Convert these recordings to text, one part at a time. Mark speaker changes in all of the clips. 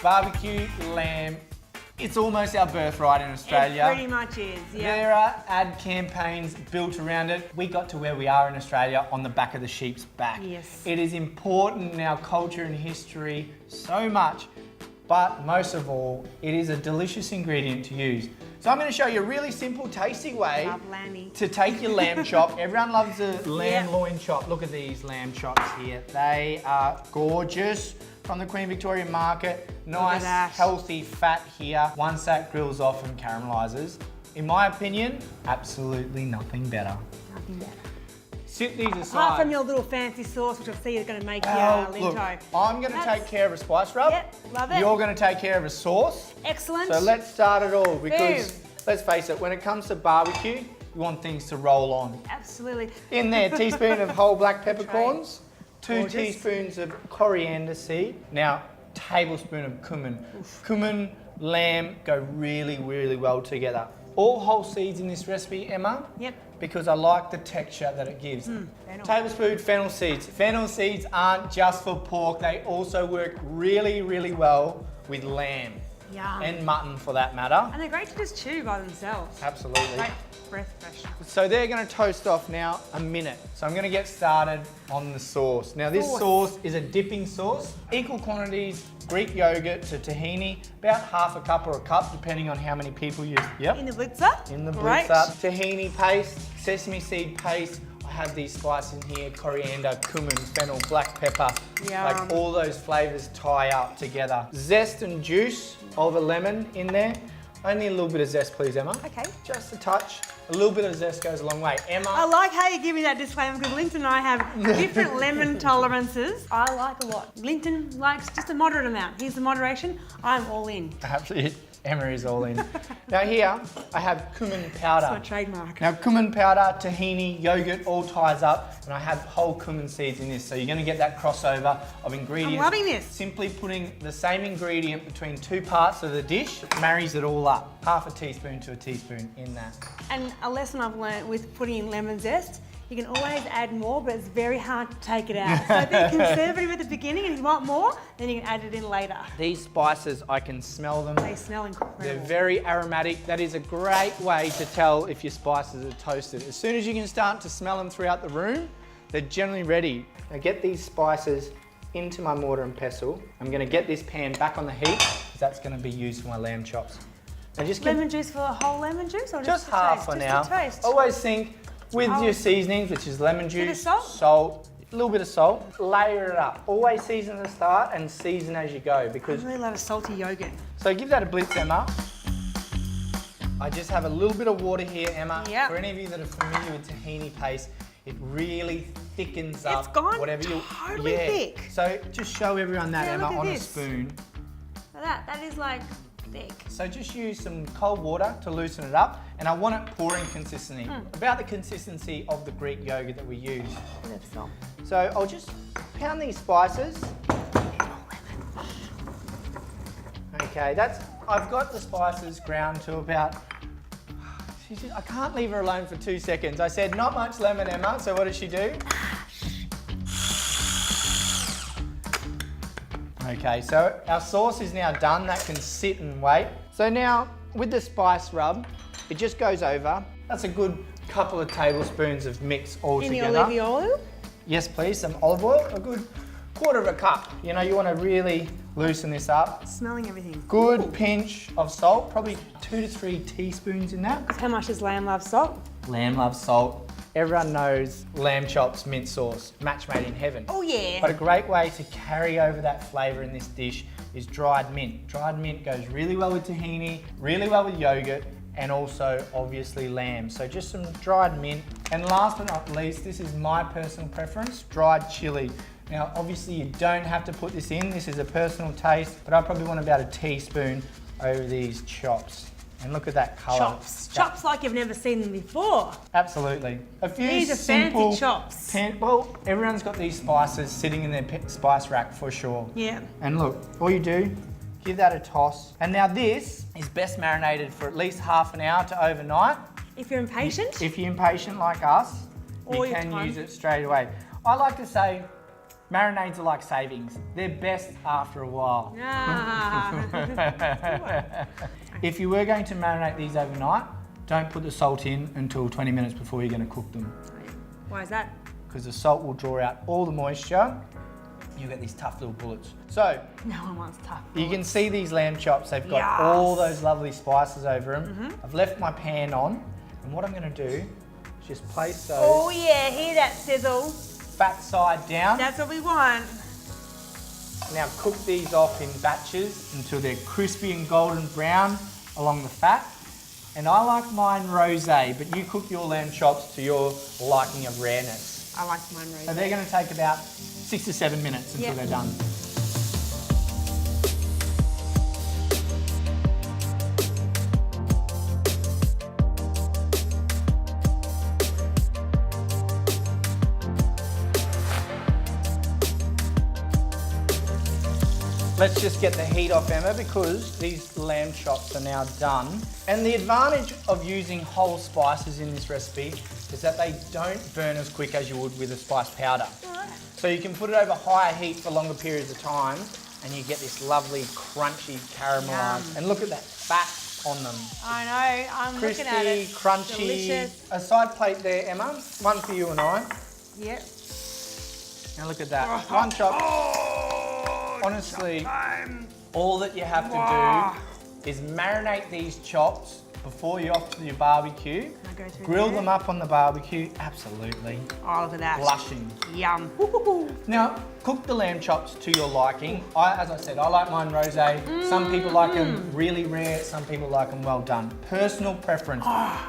Speaker 1: Barbecue lamb. It's almost our birthright in Australia.
Speaker 2: It pretty much is, yeah.
Speaker 1: There are ad campaigns built around it. We got to where we are in Australia on the back of the sheep's back.
Speaker 2: Yes.
Speaker 1: It is important in our culture and history so much, but most of all, it is a delicious ingredient to use. So I'm going to show you a really simple, tasty way to take your lamb chop. Everyone loves a lamb loin chop. Look at these lamb chops here. They are gorgeous. From the Queen Victoria Market. Nice, healthy fat here. Once that grills off and caramelizes, in my opinion, absolutely nothing better.
Speaker 2: Nothing better.
Speaker 1: Sit these aside.
Speaker 2: Apart from your little fancy sauce, which I see is going to make you Lynto.
Speaker 1: Look, I'm going to take care of a spice rub.
Speaker 2: Yep, love it.
Speaker 1: You're going to take care of a sauce.
Speaker 2: Excellent.
Speaker 1: So let's start it all because, let's face it, when it comes to barbecue, you want things to roll on.
Speaker 2: Absolutely.
Speaker 1: In there, teaspoon of whole black peppercorns. 2 teaspoons of coriander seed. Now, tablespoon of cumin. Cumin, lamb go really, really well together. All whole seeds in this recipe, Emma.
Speaker 2: Yep.
Speaker 1: Because I like the texture that it gives. Tablespoon fennel seeds. Fennel seeds aren't just for pork. They also work really, really well with lamb.
Speaker 2: Yum.
Speaker 1: And mutton for that matter.
Speaker 2: And they're great to just chew by themselves.
Speaker 1: Absolutely.
Speaker 2: Great breath fresh.
Speaker 1: So they're going to toast off now a minute. So I'm going to get started on the sauce. Now this sauce is a dipping sauce. Equal quantities Greek yogurt to tahini, about half a cup or a cup depending on how many people you... Yep.
Speaker 2: In the blitzer?
Speaker 1: In the blitzer. Tahini paste, sesame seed paste. I have these spices in here, coriander, cumin, fennel, black pepper.
Speaker 2: Yum.
Speaker 1: Like all those flavours tie up together. Zest and juice of a lemon in there. Only a little bit of zest, please, Emma.
Speaker 2: Okay.
Speaker 1: Just a touch. A little bit of zest goes a long way. Emma.
Speaker 2: I like how you give me that disclaimer because Lynton and I have different lemon tolerances. I like a lot. Lynton likes just a moderate amount. Here's the moderation. I'm all in.
Speaker 1: Absolutely. Emma is all in. Now here, I have cumin powder.
Speaker 2: That's my trademark.
Speaker 1: Now cumin powder, tahini, yogurt, all ties up, and I have whole cumin seeds in this, so you're going to get that crossover of ingredients.
Speaker 2: I'm loving this.
Speaker 1: Simply putting the same ingredient between 2 parts of the dish marries it all up. Half a teaspoon to a teaspoon in that.
Speaker 2: And a lesson I've learned with putting in lemon zest, you can always add more, but it's very hard to take it out. So be conservative at the beginning, and if you want more, then you can add it in later.
Speaker 1: These spices, I can smell them.
Speaker 2: They smell incredible.
Speaker 1: They're very aromatic. That is a great way to tell if your spices are toasted. As soon as you can start to smell them throughout the room, they're generally ready. Now get these spices into my mortar and pestle. I'm going to get this pan back on the heat, because that's going to be used for my lamb chops. Now just
Speaker 2: lemon juice for a whole lemon juice, or
Speaker 1: just half for now.
Speaker 2: Just a taste.
Speaker 1: Always think with your seasonings, which is lemon juice,
Speaker 2: salt,
Speaker 1: a little bit of salt, layer it up. Always season at the start and season as you go, because
Speaker 2: I really love a salty yogurt.
Speaker 1: So give that a blitz, Emma. I just have a little bit of water here, Emma.
Speaker 2: Yep.
Speaker 1: For any of you that are familiar with tahini paste, it really thickens up
Speaker 2: It's gone
Speaker 1: whatever you
Speaker 2: totally thick.
Speaker 1: So just show everyone that, Emma, on a spoon.
Speaker 2: That is like thick.
Speaker 1: So just use some cold water to loosen it up, and I want it pouring consistency, about the consistency of the Greek yogurt that we use. So I'll just pound these spices. Okay, I've got the spices ground to about, I can't leave her alone for 2 seconds. I said not much lemon, Emma, so what does she do? Okay, so our sauce is now done. That can sit and wait. So now, with the spice rub, it just goes over. That's a good couple of tablespoons of mix all together.
Speaker 2: Any olive oil?
Speaker 1: Yes, please. Some olive oil. A good quarter of a cup. You know, you want to really loosen this up.
Speaker 2: Smelling everything.
Speaker 1: Good pinch of salt. Probably 2 to 3 teaspoons in that.
Speaker 2: How much does lamb love salt?
Speaker 1: Lamb loves salt. Everyone knows lamb chops, mint sauce, match made in heaven.
Speaker 2: Oh yeah.
Speaker 1: But a great way to carry over that flavour in this dish is dried mint. Dried mint goes really well with tahini, really well with yogurt, and also obviously lamb. So just some dried mint. And last but not least, this is my personal preference, dried chilli. Now obviously you don't have to put this in, this is a personal taste, but I probably want about a teaspoon over these chops. And look at that colour.
Speaker 2: Chops. Chops like you've never seen them before.
Speaker 1: Absolutely. A few
Speaker 2: These are
Speaker 1: simple
Speaker 2: fancy chops.
Speaker 1: Well, everyone's got these spices sitting in their spice rack for sure.
Speaker 2: Yeah.
Speaker 1: And look, all you do, give that a toss. And now this is best marinated for at least half an hour to overnight.
Speaker 2: If you're impatient.
Speaker 1: If you're impatient like us,
Speaker 2: or
Speaker 1: you can use it straight away. I like to say Marinades are like savings. They're best after a while.
Speaker 2: Ah.
Speaker 1: If you were going to marinate these overnight, don't put the salt in until 20 minutes before you're going to cook them.
Speaker 2: Why is that?
Speaker 1: Because the salt will draw out all the moisture. You get these tough little bullets. So,
Speaker 2: No one wants tough.
Speaker 1: you can see these lamb chops, they've got
Speaker 2: Yes.
Speaker 1: all those lovely spices over them. I've left my pan on, and what I'm going to do is just place those
Speaker 2: Oh yeah, hear that sizzle?
Speaker 1: fat side down.
Speaker 2: That's what we want.
Speaker 1: Now cook these off in batches until they're crispy and golden brown along the fat. And I like mine rosé, but you cook your lamb chops to your liking of rareness.
Speaker 2: I like mine rosé.
Speaker 1: So they're going to take about 6 to 7 minutes until
Speaker 2: Yep.
Speaker 1: they're done. Let's just get the heat off, Emma, because these lamb chops are now done. And the advantage of using whole spices in this recipe is that they don't burn as quick as you would with a spice powder. So you can put it over higher heat for longer periods of time and you get this lovely crunchy caramelised.
Speaker 2: Yum.
Speaker 1: And look at that fat on them.
Speaker 2: I know, I'm
Speaker 1: Crispy,
Speaker 2: looking at it.
Speaker 1: crunchy.
Speaker 2: Delicious.
Speaker 1: A side plate there, Emma. One for you and I.
Speaker 2: Yep.
Speaker 1: Now look at that. One chop. Honestly, all that you have to do is marinate these chops before you're off to your barbecue.
Speaker 2: Can I go through
Speaker 1: Grill
Speaker 2: there?
Speaker 1: them up on the barbecue. Absolutely.
Speaker 2: Oh, look at that.
Speaker 1: Blushing.
Speaker 2: Yum.
Speaker 1: Now, cook the lamb chops to your liking. As I said, I like mine rosé. Some people like them really rare. Some people like them well done. Personal preference.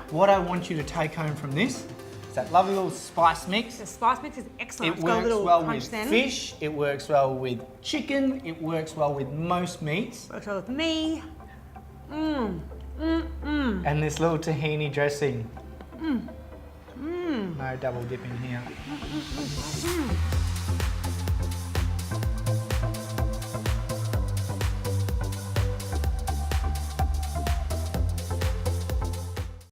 Speaker 1: What I want you to take home from this is that lovely little spice mix.
Speaker 2: The spice mix is excellent.
Speaker 1: It
Speaker 2: It's got a
Speaker 1: works
Speaker 2: little
Speaker 1: well
Speaker 2: punch
Speaker 1: with
Speaker 2: then.
Speaker 1: fish, it works well with chicken, it works well with most meats.
Speaker 2: Works well with me.
Speaker 1: And this little tahini dressing. No double dipping here.